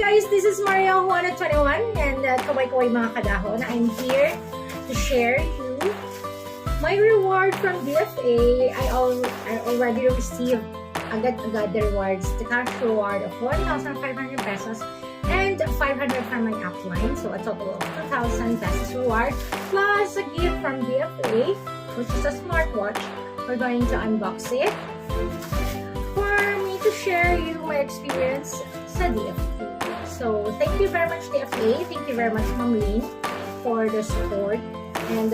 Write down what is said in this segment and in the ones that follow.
guys, this is Maria Juana 21 and kaway-kaway mga kadahon. I'm here to share you my reward from DFA. I already received agad-agad the rewards, the cash reward of 1,500 pesos and 500 from my upline. So a total of 2,000 pesos reward plus a gift from DFA, which is a smartwatch. We're going to unbox it for me to share you my experience sa DFA. So thank you very much DFA. Thank you very much Ma'am Lynn for the support. And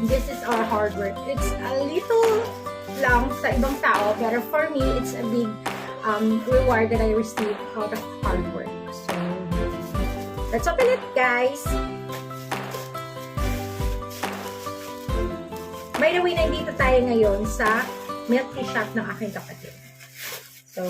this is our hard work. It's a little lang sa ibang tao, pero for me, it's a big reward that I received out of hard work. So, let's open it, guys! By the way, nandito tayo ngayon sa milk tea shop ng aking kapatid. So,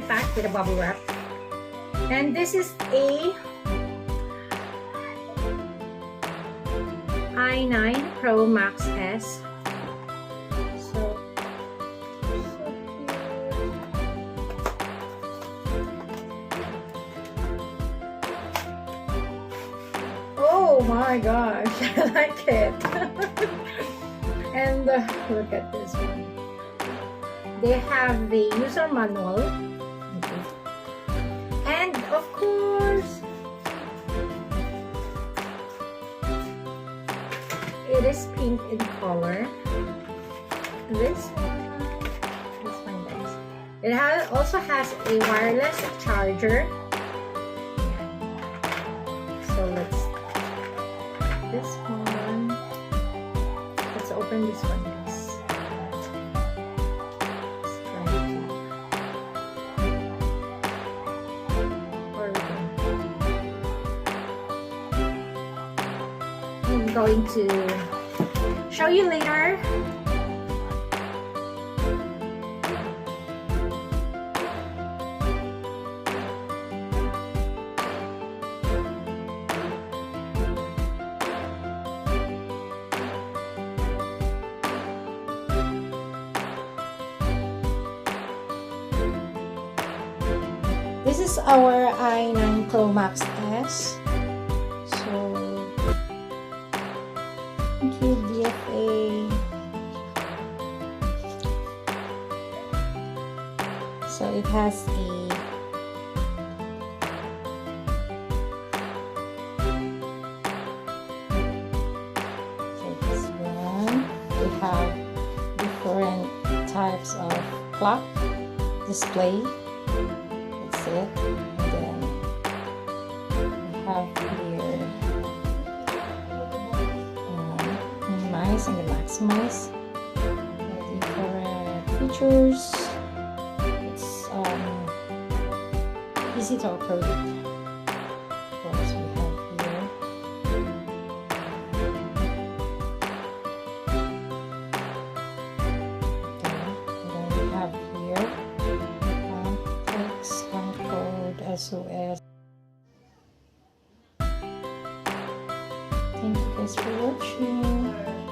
packed with a bubble wrap, and this is a i9 Pro Max S. So cute. Oh my gosh, I like it. And look at this one. They have the user manual. And of course, it is pink in color. This one guys. It also has a wireless charger. So let's open this one guys. Going to show you later. This is our i9 Pro Max S. Thank you, DFA. So it has a this one. We have different types of clock display. That's it. And then we have here and the maximize different features. It's easy to operate. Of course, we have here and then we have here text, code, SOS. Thank you guys for watching.